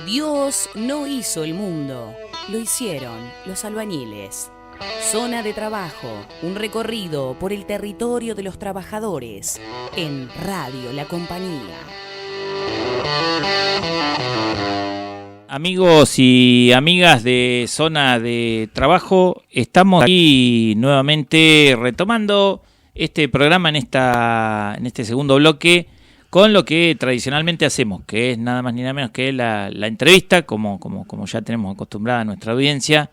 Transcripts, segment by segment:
Dios no hizo el mundo, lo hicieron los albañiles. Zona de trabajo, un recorrido por el territorio de los trabajadores en Radio La Compañía. Amigos y amigas de Zona de Trabajo, estamos aquí nuevamente retomando este programa en este segundo bloque con lo que tradicionalmente hacemos, que es nada más ni nada menos que la entrevista, como ya tenemos acostumbrada a nuestra audiencia.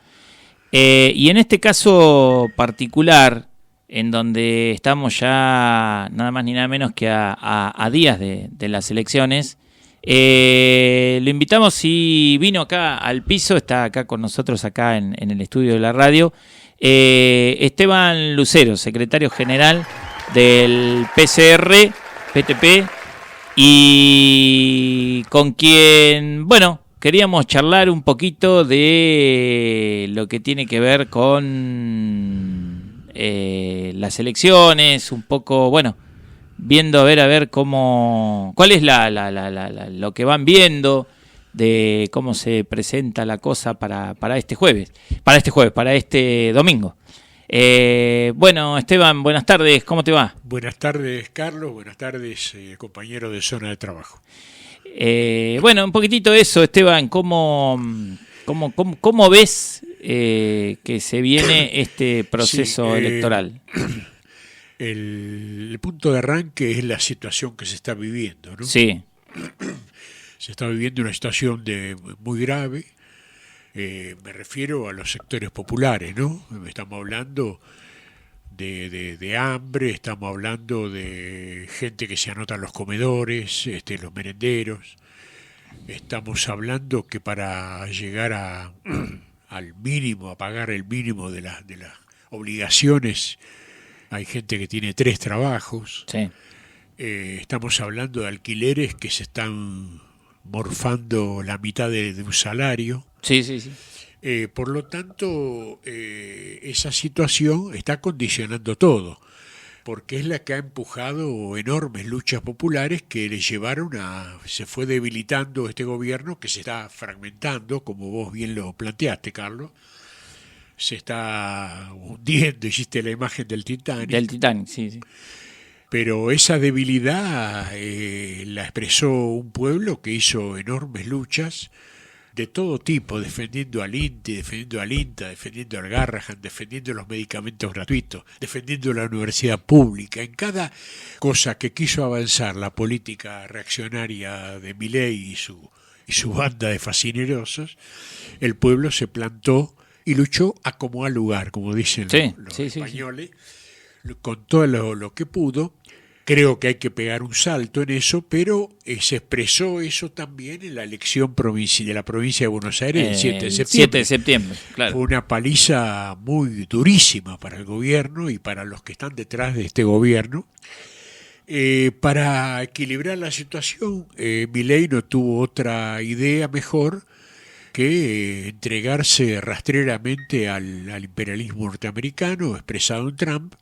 Y en este caso particular, en donde estamos ya nada más ni nada menos que a días de las elecciones, lo invitamos, si vino acá al piso, está acá con nosotros acá en el estudio de la radio, Esteban Lucero, secretario general del PCR, PTP, y con quien, bueno, queríamos charlar un poquito de lo que tiene que ver con las elecciones, un poco, bueno, viendo a ver cuál es lo que van viendo de cómo se presenta la cosa para este domingo. Bueno, Esteban, buenas tardes, ¿cómo te va? Buenas tardes, Carlos, buenas tardes, compañero de Zona de Trabajo. Bueno, un poquitito eso, Esteban, ¿cómo ves que se viene este proceso electoral? El punto de arranque es la situación que se está viviendo, ¿no? Sí. Se está viviendo una situación muy grave. Me refiero a los sectores populares, ¿no? Estamos hablando de hambre, estamos hablando de gente que se anota en los comedores, los merenderos. Estamos hablando que para llegar al mínimo, a pagar el mínimo de las obligaciones, hay gente que tiene 3 trabajos. Sí. Estamos hablando de alquileres que se están morfando la mitad de un salario. Sí. Por lo tanto, esa situación está condicionando todo, porque es la que ha empujado enormes luchas populares que le llevaron se fue debilitando este gobierno que se está fragmentando, como vos bien lo planteaste, Carlos. Se está hundiendo, hiciste la imagen del Titanic. Del Titanic, sí. Pero esa debilidad la expresó un pueblo que hizo enormes luchas de todo tipo, defendiendo al INTI, defendiendo al INTA, defendiendo al Garrahan, defendiendo los medicamentos gratuitos, defendiendo la universidad pública. En cada cosa que quiso avanzar la política reaccionaria de Milei y su banda de fascinerosos, el pueblo se plantó y luchó a como al lugar, como dicen los españoles, con todo lo que pudo. Creo que hay que pegar un salto en eso, pero se expresó eso también en la elección de la provincia de Buenos Aires el 7 de septiembre. 7 de septiembre, claro. Fue una paliza muy durísima para el gobierno y para los que están detrás de este gobierno. Para equilibrar la situación, Milei no tuvo otra idea mejor que entregarse rastreramente al imperialismo norteamericano expresado en Trump,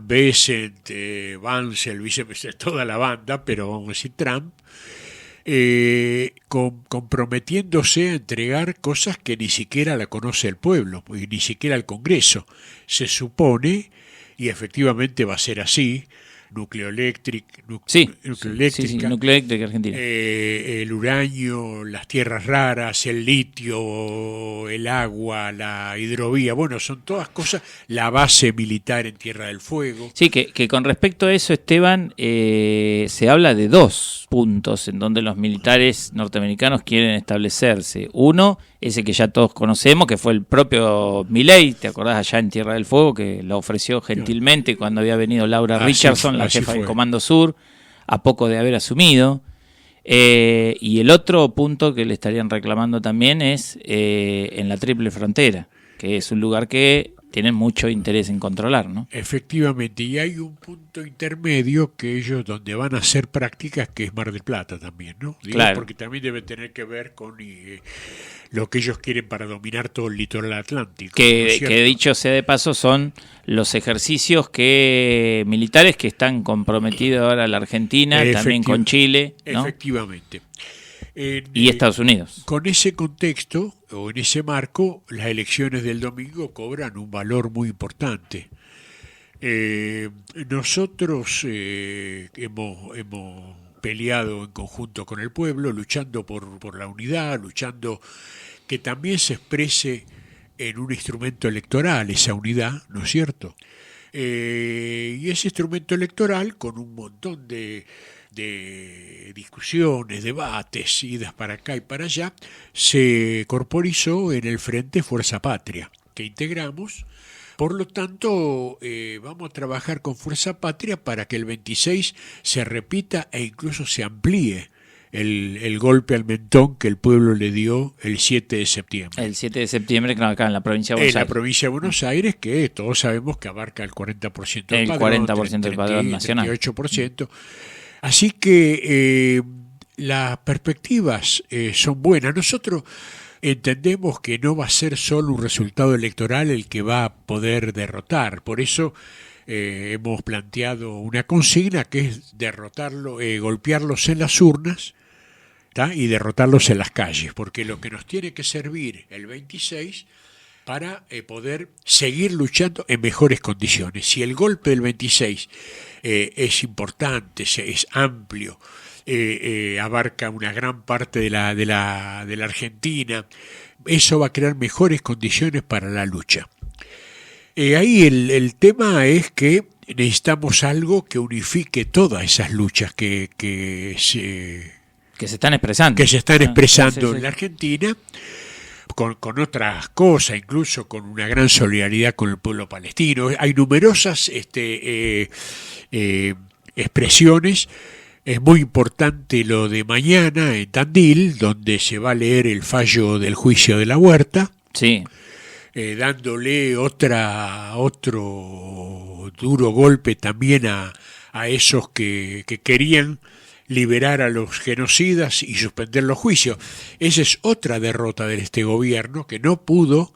Bessent, Vance, el vicepresidente, toda la banda, pero vamos a decir Trump, comprometiéndose a entregar cosas que ni siquiera la conoce el pueblo, y ni siquiera el Congreso. Se supone, y efectivamente va a ser así, nucleoeléctrica Argentina. El uranio, las tierras raras, el litio, el agua, la hidrovía, bueno, son todas cosas, la base militar en Tierra del Fuego. Sí, que con respecto a eso, Esteban, se habla de 2 puntos en donde los militares norteamericanos quieren establecerse. Uno, ese que ya todos conocemos, que fue el propio Milei, ¿te acordás allá en Tierra del Fuego? Que lo ofreció gentilmente cuando había venido Laura Richardson, la jefa del Comando Sur, a poco de haber asumido. Y el otro punto que le estarían reclamando también es en la Triple Frontera, que es un lugar que tienen mucho interés en controlar, ¿no? Efectivamente, y hay un punto intermedio que ellos donde van a hacer prácticas, que es Mar del Plata también, ¿no? Claro. Porque también debe tener que ver con lo que ellos quieren para dominar todo el litoral atlántico. Que dicho sea de paso, son los ejercicios militares que están comprometidos ahora la Argentina, también con Chile, ¿no? Efectivamente. Y Estados Unidos. Con ese contexto, o en ese marco, las elecciones del domingo cobran un valor muy importante. Nosotros hemos peleado en conjunto con el pueblo, luchando por la unidad, luchando que también se exprese en un instrumento electoral esa unidad, ¿no es cierto? Y ese instrumento electoral, con un montón de discusiones, debates, idas para acá y para allá, se corporizó en el Frente Fuerza Patria, que integramos. Por lo tanto, vamos a trabajar con Fuerza Patria para que el 26 se repita e incluso se amplíe el golpe al mentón que el pueblo le dio el 7 de septiembre. El 7 de septiembre, claro, acá en la provincia de Buenos Aires. En la provincia de Buenos Aires, que todos sabemos que abarca el 40% del padrón. El 40% del padrón nacional. 38%. Así que las perspectivas son buenas. Nosotros entendemos que no va a ser solo un resultado electoral el que va a poder derrotar. Por eso hemos planteado una consigna que es derrotarlo, golpearlos en las urnas, ¿tá? Y derrotarlos en las calles, porque lo que nos tiene que servir el 26 para poder seguir luchando en mejores condiciones. Si el golpe del 26 es importante, es amplio, abarca una gran parte de la Argentina, eso va a crear mejores condiciones para la lucha. Ahí el tema es que necesitamos algo que unifique todas esas luchas que se están expresando. Que se están expresando sí. en la Argentina, con otras cosas, incluso con una gran solidaridad con el pueblo palestino. Hay numerosas expresiones. Es muy importante lo de mañana en Tandil, donde se va a leer el fallo del juicio de la Huerta, sí. Dándole otro duro golpe también a esos que querían liberar a los genocidas y suspender los juicios. Esa es otra derrota de este gobierno que no pudo.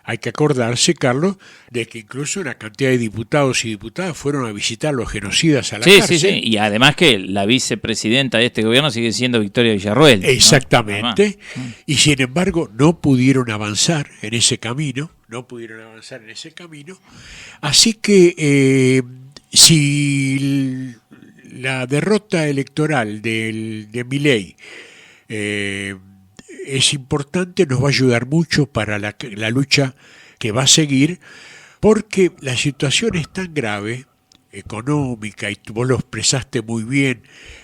Hay que acordarse, Carlos, de que incluso una cantidad de diputados y diputadas fueron a visitar a los genocidas a la cárcel. Sí, y además que la vicepresidenta de este gobierno sigue siendo Victoria Villarroel. Exactamente, ¿no? Y sin embargo no pudieron avanzar en ese camino, así que si la derrota electoral de Milei es importante, nos va a ayudar mucho para la lucha que va a seguir, porque la situación es tan grave, económica, y vos lo expresaste muy bien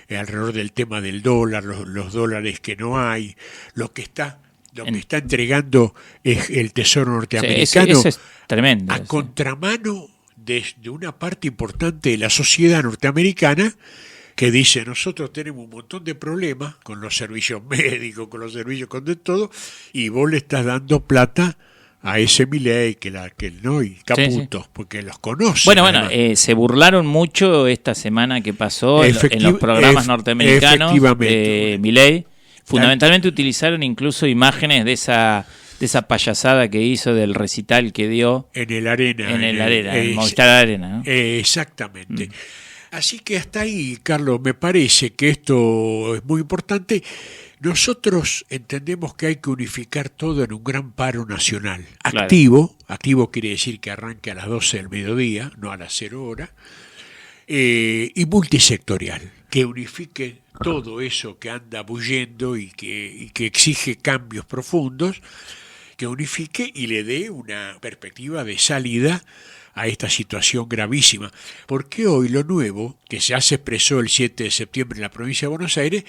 alrededor del tema del dólar, los dólares que no hay, lo que está entregando es el Tesoro norteamericano, eso es tremendo, a contramano de una parte importante de la sociedad norteamericana, que dice: nosotros tenemos un montón de problemas con los servicios médicos, con de todo, y vos le estás dando plata a ese Milei que no, y Caputo, porque los conoce. Bueno, se burlaron mucho esta semana que pasó en los programas norteamericanos de Milei. Fundamentalmente utilizaron incluso imágenes de esa payasada que hizo del recital que dio en el Arena, en Movistar Arena, ¿no? Exactamente. Así que hasta ahí, Carlos, me parece que esto es muy importante. Nosotros entendemos que hay que unificar todo en un gran paro nacional. Activo quiere decir que arranque a las 12 del mediodía, no a las 0 horas, y multisectorial, que unifique todo eso que anda bullendo y que exige cambios profundos, que unifique y le dé una perspectiva de salida a esta situación gravísima. Porque hoy lo nuevo, que se expresó el 7 de septiembre en la provincia de Buenos Aires,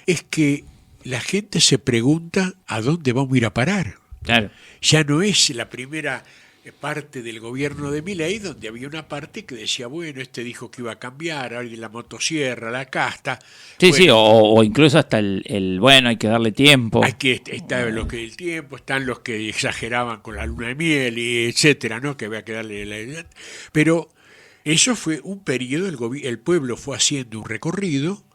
es que la gente se pregunta a dónde vamos a ir a parar. Claro. Ya no es la primera parte del gobierno de Milei, donde había una parte que decía, bueno, este dijo que iba a cambiar, alguien la motosierra, la casta. Sí, bueno, sí, o incluso hasta el bueno, hay que darle tiempo. Hay que estar lo que el tiempo, están los que exageraban con la luna de miel, y etcétera, ¿no? Que había que darle la edad. Pero eso fue un periodo, el pueblo fue haciendo un recorrido,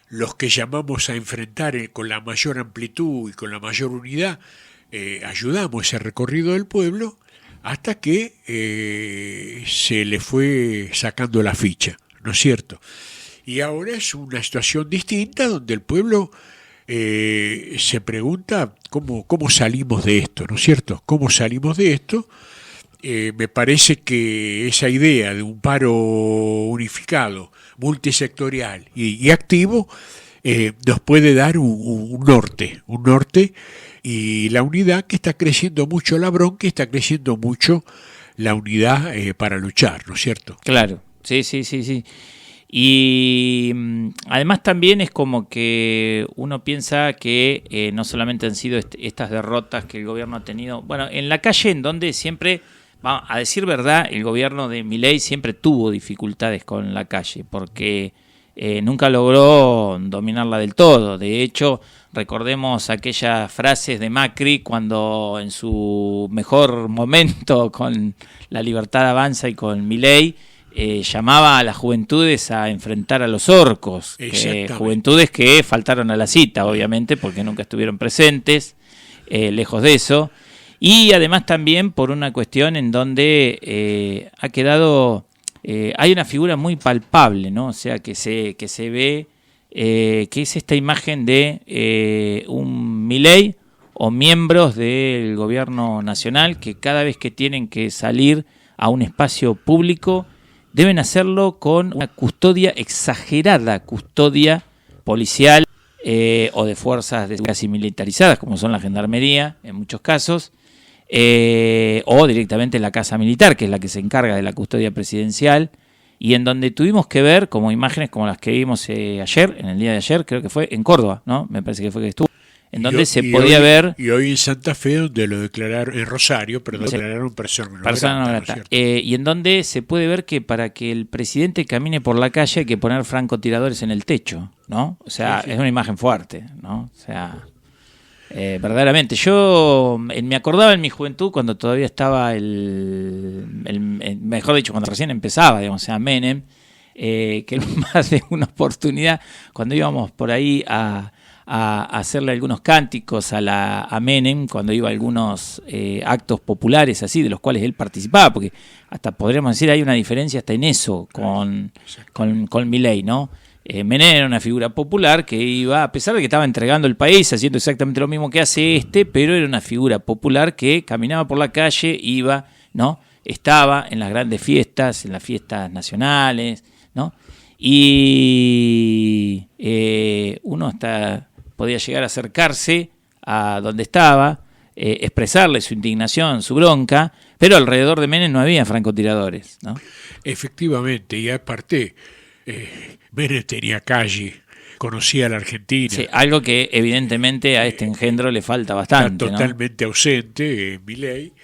los que llamamos a enfrentar con la mayor amplitud y con la mayor unidad, ayudamos ese recorrido del pueblo, hasta que se le fue sacando la ficha, ¿no es cierto? Y ahora es una situación distinta donde el pueblo se pregunta cómo salimos de esto, ¿no es cierto? ¿Cómo salimos de esto? Me parece que esa idea de un paro unificado, multisectorial y activo, nos puede dar un norte, y la unidad que está creciendo mucho, la bronca, está creciendo mucho la unidad para luchar, ¿no es cierto? Claro, sí. Y además también es como que uno piensa que no solamente han sido estas derrotas que el gobierno ha tenido, bueno, en la calle, en donde siempre, a decir verdad, el gobierno de Milei siempre tuvo dificultades con la calle, porque nunca logró dominarla del todo. De hecho, recordemos aquellas frases de Macri cuando en su mejor momento con La Libertad Avanza y con Milei, llamaba a las juventudes a enfrentar a los orcos, juventudes que faltaron a la cita, obviamente, porque nunca estuvieron presentes, lejos de eso, y además también por una cuestión en donde ha quedado, hay una figura muy palpable, ¿no? O sea, que se ve, que es esta imagen de un Milei o miembros del gobierno nacional que cada vez que tienen que salir a un espacio público deben hacerlo con una custodia exagerada, custodia policial o de fuerzas casi militarizadas, como son la gendarmería en muchos casos, o directamente la Casa Militar, que es la que se encarga de la custodia presidencial, y en donde tuvimos que ver como imágenes como las que vimos ayer, en el día de ayer, creo que fue en Córdoba, ¿no? Me parece que fue que estuvo, en donde se podía ver... Y hoy en Santa Fe, donde lo declararon, en Rosario, pero declararon persona no grata. Y en donde se puede ver que para que el presidente camine por la calle hay que poner francotiradores en el techo, ¿no? O sea, sí. Es una imagen fuerte, ¿no? O sea, verdaderamente. Yo me acordaba en mi juventud, cuando todavía estaba mejor dicho, cuando recién empezaba, digamos, o sea, Menem, que en más de una oportunidad, cuando íbamos por ahí a hacerle algunos cánticos a Menem, cuando iba a algunos actos populares así, de los cuales él participaba, porque hasta podríamos decir hay una diferencia hasta en eso con Milei, ¿no? Menem era una figura popular que iba, a pesar de que estaba entregando el país, haciendo exactamente lo mismo que hace pero era una figura popular que caminaba por la calle, iba, ¿no? Estaba en las grandes fiestas, en las fiestas nacionales, ¿no? Y uno hasta podía llegar a acercarse a donde estaba, expresarle su indignación, su bronca, pero alrededor de Menem no había francotiradores, ¿no? Efectivamente, y aparte, Menem tenía calle, conocía a la Argentina. Sí, algo que evidentemente a este engendro le falta bastante. Está totalmente ausente, Milei.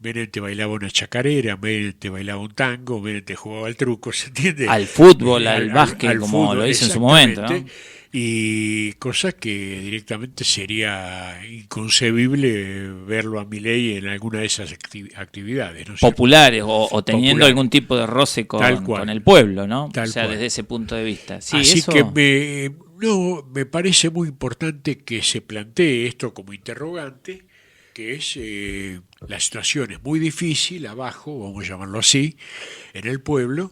Menem te bailaba una chacarera, Menem te bailaba un tango, Menem te jugaba al truco, ¿se entiende? Al fútbol, al básquet, como fútbol, lo hizo en su momento, ¿no? Y cosa que directamente sería inconcebible verlo a Milei en alguna de esas actividades, ¿no? Populares o teniendo algún tipo de roce con el pueblo, ¿no? O sea, desde ese punto de vista. Sí, así eso... que me parece muy importante que se plantee esto como interrogante, que es la situación es muy difícil abajo, vamos a llamarlo así, en el pueblo.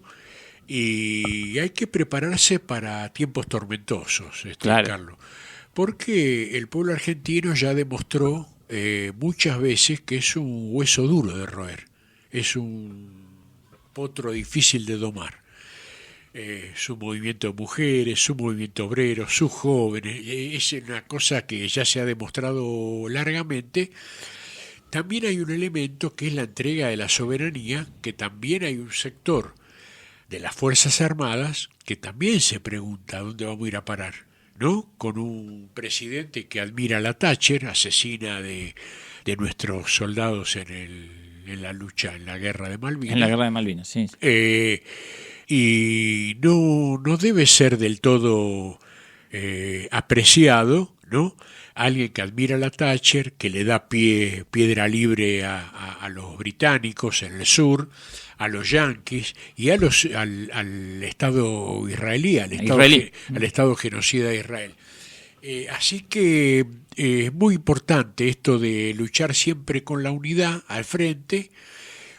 Y hay que prepararse para tiempos tormentosos, claro. Carlos, porque el pueblo argentino ya demostró muchas veces que es un hueso duro de roer, es un potro difícil de domar. Su movimiento de mujeres, su movimiento obrero, sus jóvenes, es una cosa que ya se ha demostrado largamente. También hay un elemento que es la entrega de la soberanía, que también hay un sector de las Fuerzas Armadas que también se pregunta dónde vamos a ir a parar, ¿no? Con un presidente que admira a la Thatcher, asesina de nuestros soldados en la lucha, en la guerra de Malvinas. En la guerra de Malvinas, sí. Y no debe ser del todo apreciado, ¿no? Alguien que admira a la Thatcher, que le da piedra libre a los británicos en el sur, a los yanquis y al Estado israelí, al Estado genocida de Israel. Así que es muy importante esto de luchar siempre con la unidad al frente,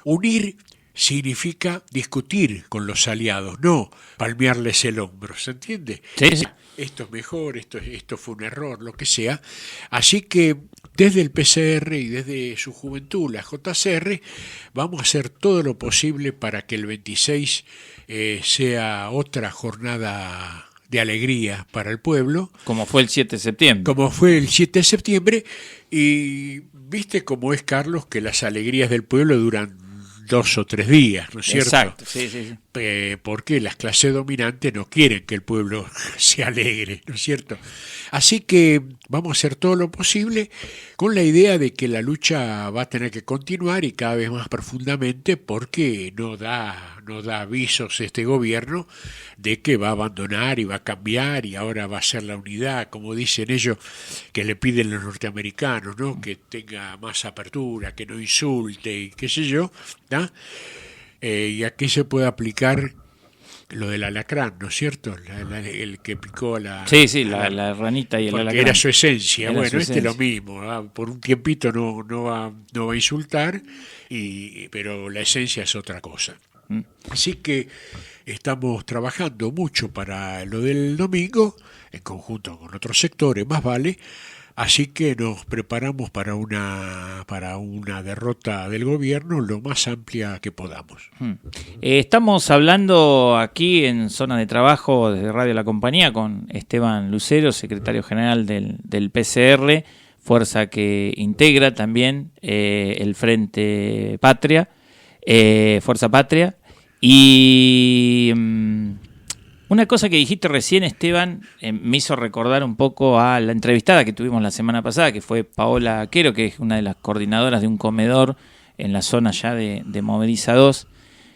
unir significa discutir con los aliados, no palmearles el hombro, ¿se entiende? Sí, sí. Esto es mejor, esto fue un error, lo que sea. Así que desde el PCR y desde su juventud, la JCR, vamos a hacer todo lo posible para que el 26 sea otra jornada de alegría para el pueblo. Como fue el 7 de septiembre. Como fue el 7 de septiembre. Y viste cómo es, Carlos, que las alegrías del pueblo duran 2 o 3 días, ¿no es cierto? Exacto, sí, sí, sí. Porque las clases dominantes no quieren que el pueblo se alegre, ¿no es cierto? Así que vamos a hacer todo lo posible con la idea de que la lucha va a tener que continuar y cada vez más profundamente, porque no da avisos este gobierno de que va a abandonar y va a cambiar y ahora va a ser la unidad, como dicen ellos, que le piden los norteamericanos, ¿no? Que tenga más apertura, que no insulte y qué sé yo, ¿no? Y aquí se puede aplicar lo del alacrán, ¿no es cierto? El que picó la... Sí, la ranita y el alacrán. Era su esencia. Era bueno, su esencia. Es lo mismo. Por un tiempito no va a insultar, pero la esencia es otra cosa. Así que estamos trabajando mucho para lo del domingo, en conjunto con otros sectores, más vale. Así que nos preparamos para una derrota del gobierno lo más amplia que podamos. Estamos hablando aquí en Zona de Trabajo desde Radio La Compañía con Esteban Lucero, secretario general del PCR, fuerza que integra también el Frente Patria, Fuerza Patria. Y una cosa que dijiste recién, Esteban, me hizo recordar un poco a la entrevistada que tuvimos la semana pasada, que fue Paola Aquero, que es una de las coordinadoras de un comedor en la zona ya de Movediza 2,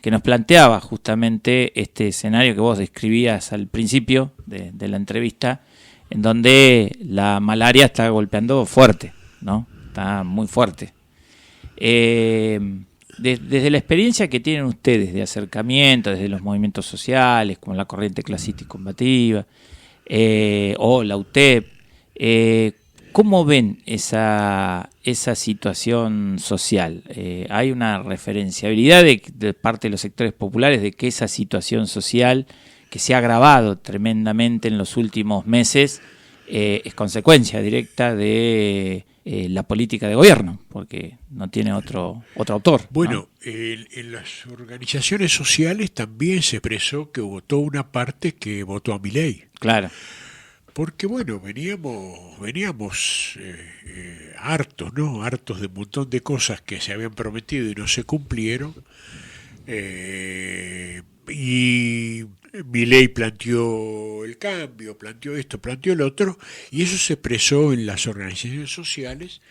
que nos planteaba justamente este escenario que vos describías al principio de la entrevista, en donde la malaria está golpeando fuerte, ¿no? Está muy fuerte. Desde la experiencia que tienen ustedes de acercamiento, desde los movimientos sociales, como la Corriente Clasista y Combativa, o la UTEP, ¿cómo ven esa situación social? ¿Hay una referenciabilidad de parte de los sectores populares de que esa situación social, que se ha agravado tremendamente en los últimos meses, es consecuencia directa de la política de gobierno, porque no tiene otro autor? Bueno, ¿no? En las organizaciones sociales también se expresó que votó una parte que votó a Milei. Claro. Porque bueno, veníamos hartos, ¿no? Hartos de un montón de cosas que se habían prometido y no se cumplieron. Y Milei planteó el cambio, planteó esto, planteó el otro, y eso se expresó en las organizaciones sociales,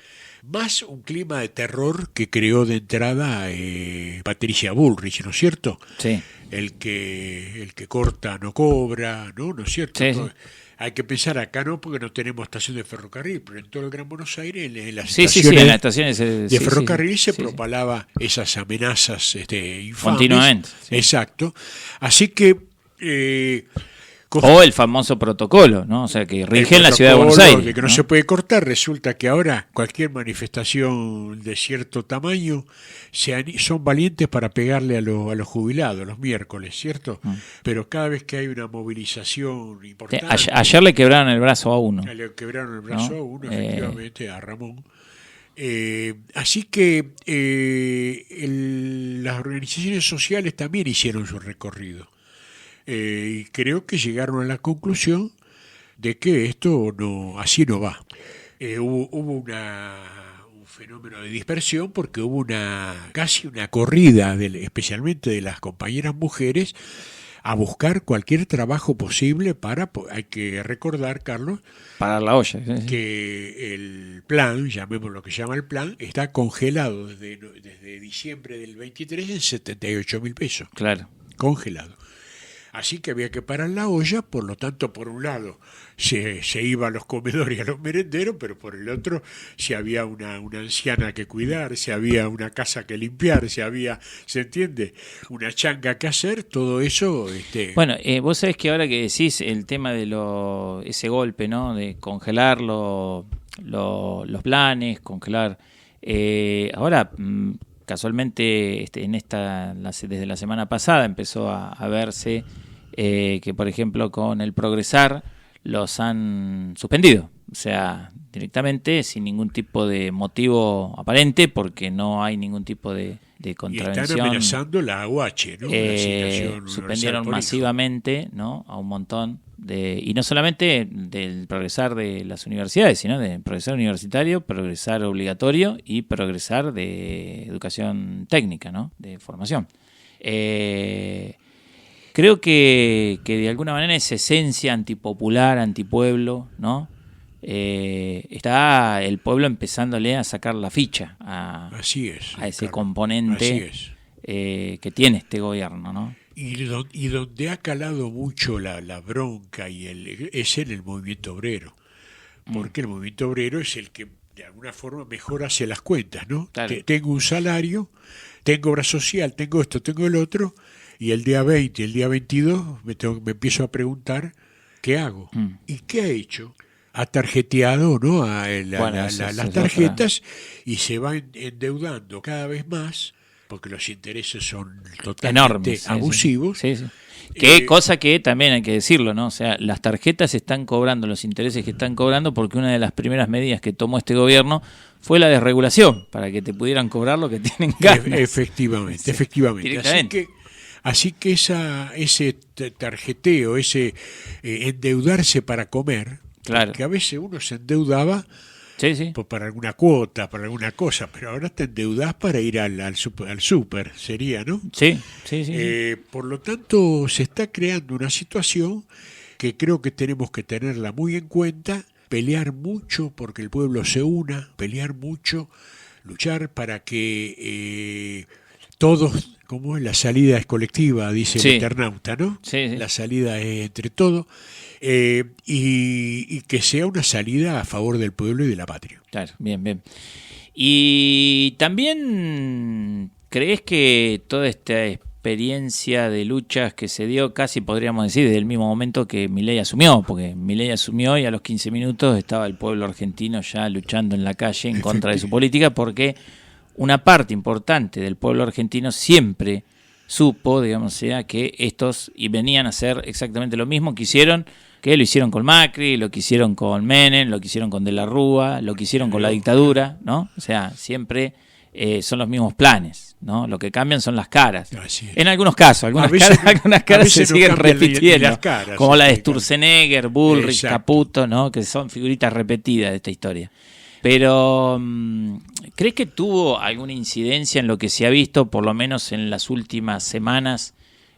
más un clima de terror que creó de entrada Patricia Bullrich, ¿no es cierto? Sí. El que corta no cobra, ¿no es cierto? Sí, sí. Hay que pensar acá, no, porque no tenemos estación de ferrocarril, pero en todo el Gran Buenos Aires, en las Sí, estaciones en las estaciones de ferrocarril se sí. propalaba esas amenazas infames. Continuamente. Sí. Exacto. Así que... o el famoso protocolo, ¿no? O sea, que rige en la ciudad de Buenos Aires. De que no se puede cortar. Resulta que ahora cualquier manifestación de cierto tamaño son valientes para pegarle a los jubilados los miércoles, ¿cierto? Pero cada vez que hay una movilización importante... Ayer le quebraron el brazo a uno. Le quebraron el brazo, ¿no? A uno, efectivamente, a Ramón. Así que las organizaciones sociales también hicieron su recorrido. Y creo que llegaron a la conclusión de que esto así no va. Hubo un fenómeno de dispersión porque hubo casi una corrida, especialmente de las compañeras mujeres, a buscar cualquier trabajo posible hay que recordar, Carlos, para la olla, sí. Que el plan, llamémoslo lo que llama el plan, está congelado desde diciembre del 23 en 78.000 pesos. Claro. Congelado. Así que había que parar la olla, por lo tanto, por un lado se iba a los comedores y a los merenderos, pero por el otro, si había una anciana que cuidar, si había una casa que limpiar, si había, ¿se entiende?, una changa que hacer, todo eso... Bueno, vos sabés que ahora que decís el tema de ese golpe, ¿no?, de congelar los planes, congelar... ahora... casualmente desde la semana pasada empezó a verse que, por ejemplo, con el Progresar los han suspendido, o sea, directamente, sin ningún tipo de motivo aparente, porque no hay ningún tipo de contravención. Y están amenazando la AUH, ¿no? La suspendieron masivamente, ¿no?, a un montón y no solamente del Progresar de las universidades, sino del Progresar universitario, Progresar obligatorio y Progresar de educación técnica, ¿no?, de formación. Creo que de alguna manera esa esencia antipopular, antipueblo, ¿no?, está el pueblo empezándole a sacar la ficha a ese componente que tiene este gobierno, ¿no? Y donde ha calado mucho la bronca es en el movimiento obrero, porque el movimiento obrero es el que de alguna forma mejor hace las cuentas, ¿no? Claro. Tengo un salario, tengo obra social, tengo esto, tengo el otro, y el día 20, el día 22 me empiezo a preguntar ¿qué hago? ¿Y qué ha hecho? Ha tarjeteado, ¿no?, las tarjetas y se va endeudando cada vez más, porque los intereses son totalmente enormes, abusivos. Sí. Qué cosa que también hay que decirlo, ¿no? O sea, las tarjetas están cobrando los intereses que están cobrando porque una de las primeras medidas que tomó este gobierno fue la desregulación, para que te pudieran cobrar lo que tienen ganas. Efectivamente. Así que ese tarjeteo, ese endeudarse para comer, claro, que a veces uno se endeudaba para alguna cuota, para alguna cosa, pero ahora te endeudás para ir al súper, sería, ¿no? Sí. Por lo tanto, se está creando una situación que creo que tenemos que tenerla muy en cuenta, pelear mucho porque el pueblo se una, pelear mucho, luchar para que todos, como la salida es colectiva, dice el Eternauta, ¿no? Sí. La salida es entre todos. Y que sea una salida a favor del pueblo y de la patria. Claro, bien. Y también, ¿crees que toda esta experiencia de luchas que se dio, casi podríamos decir, desde el mismo momento que Milei asumió, porque Milei asumió y a los 15 minutos estaba el pueblo argentino ya luchando en la calle en contra de su política, porque una parte importante del pueblo argentino siempre supo, digamos, que estos venían a hacer exactamente lo mismo que hicieron, que lo hicieron con Macri, lo que hicieron con Menem, lo que hicieron con De la Rúa, lo que hicieron con la dictadura, ¿no? O sea, siempre son los mismos planes, ¿no? Lo que cambian son las caras. En algunos casos, algunas caras se siguen repitiendo, las caras, como la de Sturzenegger, Bullrich, Caputo, ¿no?, que son figuritas repetidas de esta historia. Pero, ¿crees que tuvo alguna incidencia en lo que se ha visto, por lo menos en las últimas semanas,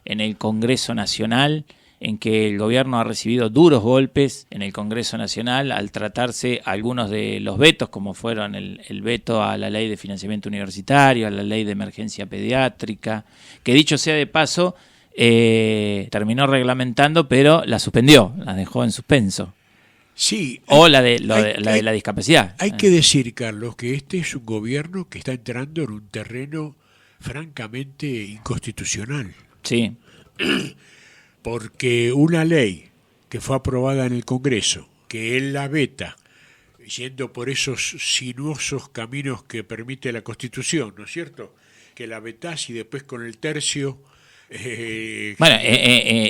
en el Congreso Nacional, en que el gobierno ha recibido duros golpes en el Congreso Nacional al tratarse algunos de los vetos, como fueron el veto a la ley de financiamiento universitario, a la ley de emergencia pediátrica, que dicho sea de paso, terminó reglamentando, pero la suspendió, la dejó en suspenso? Sí. O la de la discapacidad. Hay que decir, Carlos, que este es un gobierno que está entrando en un terreno francamente inconstitucional. Sí. Porque una ley que fue aprobada en el Congreso, que él la veta, yendo por esos sinuosos caminos que permite la Constitución, ¿no es cierto? Que la vetás y después con el tercio...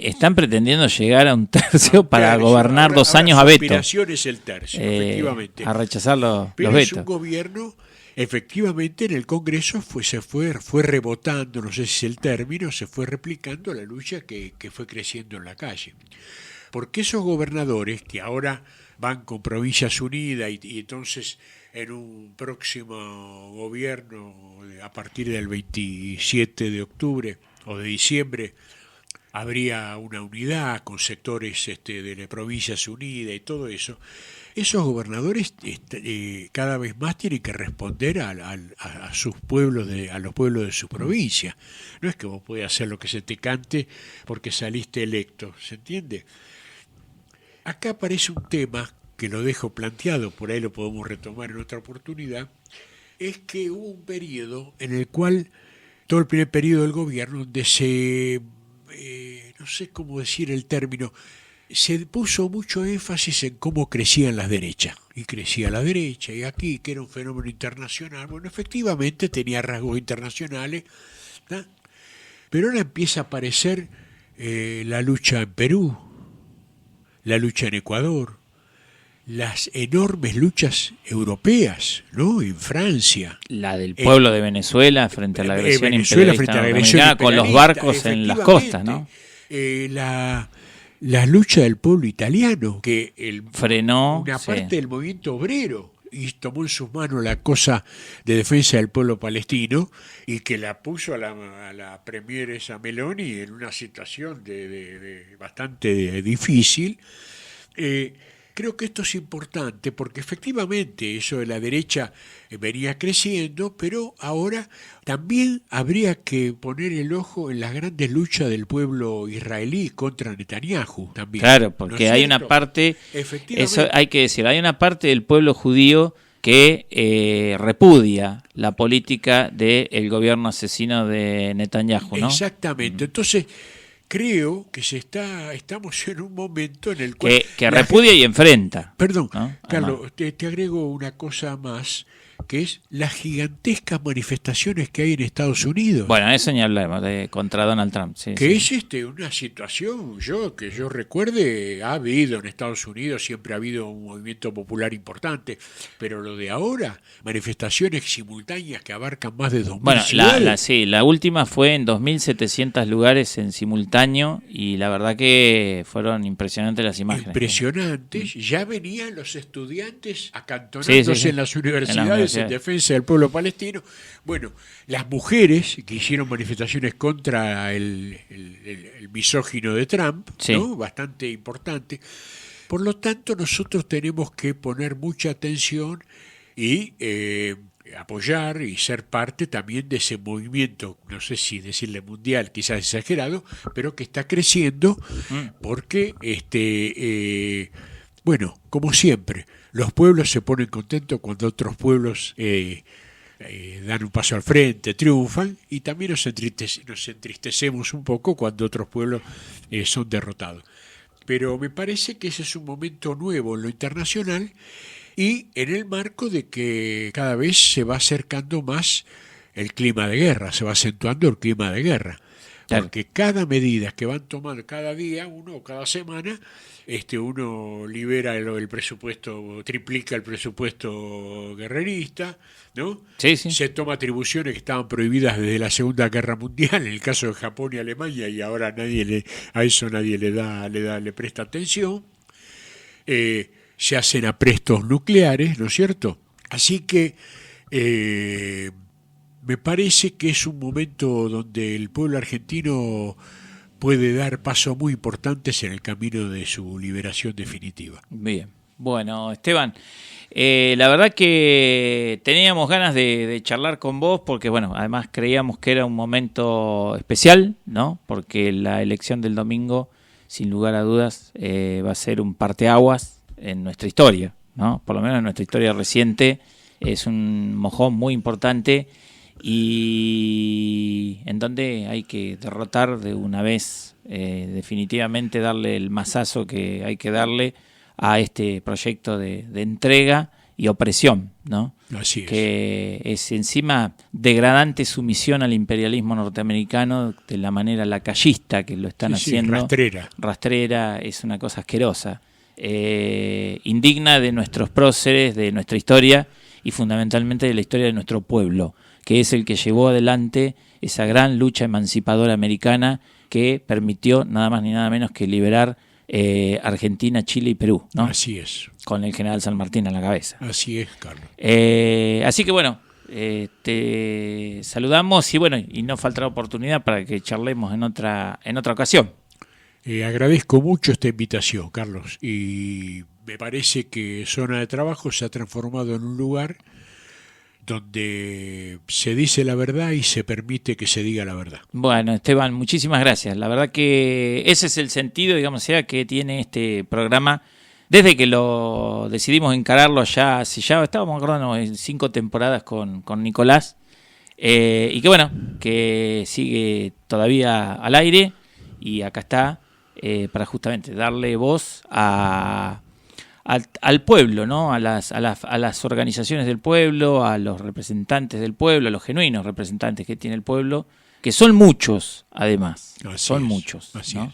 están pretendiendo llegar a un tercio para gobernar 2 años a veto. La aspiración es el tercio, efectivamente. A rechazar los Pero vetos. Es un gobierno, efectivamente, en el Congreso fue rebotando, no sé si es el término, se fue replicando la lucha que fue creciendo en la calle. Porque esos gobernadores que ahora van con Provincias Unidas y entonces en un próximo gobierno a partir del 27 de octubre o de diciembre habría una unidad con sectores de las Provincias Unidas y todo eso. Esos gobernadores cada vez más tienen que responder a sus pueblos, a los pueblos de su provincia. No es que vos puedas hacer lo que se te cante porque saliste electo, ¿se entiende? Acá aparece un tema que lo dejo planteado, por ahí lo podemos retomar en otra oportunidad, es que hubo un periodo en el cual, todo el primer periodo del gobierno, donde no sé cómo decir el término, se puso mucho énfasis en cómo crecían las derechas. Y crecía la derecha, y aquí, que era un fenómeno internacional. Bueno, efectivamente tenía rasgos internacionales, ¿no? Pero ahora empieza a aparecer la lucha en Perú, la lucha en Ecuador, las enormes luchas europeas, ¿no? En Francia. La del pueblo de Venezuela frente a la agresión Venezuela frente a la agresión imperialista con los barcos en las costas, ¿no? La lucha del pueblo italiano, que frenó una parte del movimiento obrero y tomó en sus manos la cosa de defensa del pueblo palestino y que la puso a la premier esa Meloni en una situación de bastante difícil. Creo que esto es importante porque efectivamente eso de la derecha venía creciendo, pero ahora también habría que poner el ojo en las grandes luchas del pueblo israelí contra Netanyahu también. Claro, porque ¿no hay cierto? una parte, Efectivamente. eso hay que decir, hay una parte del pueblo judío que repudia la política del gobierno asesino de Netanyahu, ¿no? Exactamente. Entonces, creo que estamos en un momento en el cual... Que repudia y enfrenta. Perdón, ¿no? Carlos, te agrego una cosa más, que es las gigantescas manifestaciones que hay en Estados Unidos. Bueno, eso ni hablamos, contra Donald Trump. Sí, que sí. es una situación, que yo recuerde, ha habido en Estados Unidos, siempre ha habido un movimiento popular importante, pero lo de ahora, manifestaciones simultáneas que abarcan más de 2.000 Bueno, ciudades. la última fue en 2.700 lugares en simultáneo y la verdad que fueron impresionantes las imágenes. Impresionantes. Ya venían los estudiantes acantonándose en las universidades en defensa del pueblo palestino. Bueno, las mujeres que hicieron manifestaciones contra el misógino de Trump, sí, ¿no? Bastante importante. Por lo tanto, nosotros tenemos que poner mucha atención y apoyar y ser parte también de ese movimiento, no sé si decirle mundial, quizás exagerado, pero que está creciendo porque, bueno, como siempre, los pueblos se ponen contentos cuando otros pueblos dan un paso al frente, triunfan, y también nos entristecemos un poco cuando otros pueblos son derrotados. Pero me parece que ese es un momento nuevo en lo internacional y en el marco de que cada vez se va acercando más el clima de guerra, se va acentuando el clima de guerra. Porque cada medida que van tomando cada día, cada semana, uno libera el presupuesto, triplica el presupuesto guerrerista, ¿no? Sí, sí. Se toma atribuciones que estaban prohibidas desde la Segunda Guerra Mundial, en el caso de Japón y Alemania, y ahora a eso nadie le presta atención. Se hacen aprestos nucleares, ¿no es cierto? Así que me parece que es un momento donde el pueblo argentino puede dar pasos muy importantes en el camino de su liberación definitiva. Bien. Bueno, Esteban, la verdad que teníamos ganas de charlar con vos porque, bueno, además creíamos que era un momento especial, ¿no? Porque la elección del domingo, sin lugar a dudas, va a ser un parteaguas en nuestra historia, ¿no? Por lo menos en nuestra historia reciente es un mojón muy importante y en donde hay que derrotar de una vez, definitivamente darle el mazazo que hay que darle a este proyecto de entrega y opresión, ¿no? Así es. Que es encima degradante sumisión al imperialismo norteamericano de la manera lacayista que lo están haciendo. Rastrera, es una cosa asquerosa. Indigna de nuestros próceres, de nuestra historia y fundamentalmente de la historia de nuestro pueblo, que es el que llevó adelante esa gran lucha emancipadora americana que permitió nada más ni nada menos que liberar Argentina, Chile y Perú, ¿no? Así es. Con el general San Martín a la cabeza. Así es, Carlos. Así que bueno, te saludamos y bueno, y no faltará oportunidad para que charlemos en otra ocasión. Agradezco mucho esta invitación, Carlos, y me parece que Zona de Trabajo se ha transformado en un lugar donde se dice la verdad y se permite que se diga la verdad. Bueno, Esteban, muchísimas gracias. La verdad que ese es el sentido, digamos, que tiene este programa. Desde que lo decidimos encararlo ya estábamos acordando en 5 temporadas con Nicolás, y que bueno, que sigue todavía al aire, y acá está para justamente darle voz al pueblo, ¿no? A las organizaciones del pueblo, a los representantes del pueblo, a los genuinos representantes que tiene el pueblo, que son muchos, además. Son muchos, ¿no?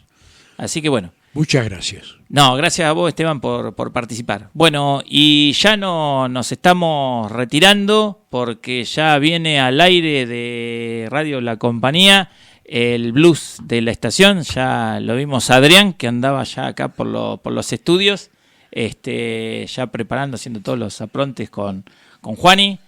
Así que bueno. Muchas gracias. No, gracias a vos, Esteban, por participar. Bueno, y ya nos estamos retirando porque ya viene al aire de Radio La Compañía el blues de la estación. Ya lo vimos a Adrián, que andaba ya acá por los estudios, ya preparando, haciendo todos los aprontes con Juani.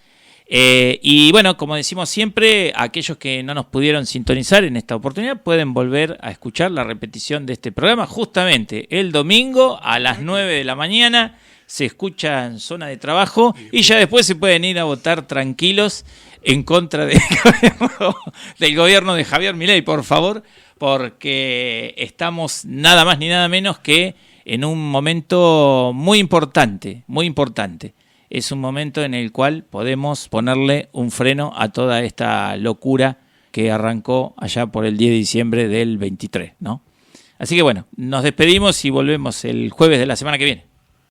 Y bueno, como decimos siempre, aquellos que no nos pudieron sintonizar en esta oportunidad pueden volver a escuchar la repetición de este programa justamente el domingo a las 9 de la mañana. Se escucha en Zona de Trabajo y ya después se pueden ir a votar tranquilos en contra del gobierno de Javier Milei, por favor, porque estamos nada más ni nada menos que en un momento muy importante, muy importante. Es un momento en el cual podemos ponerle un freno a toda esta locura que arrancó allá por el 10 de diciembre del 23, ¿no? Así que bueno, nos despedimos y volvemos el jueves de la semana que viene.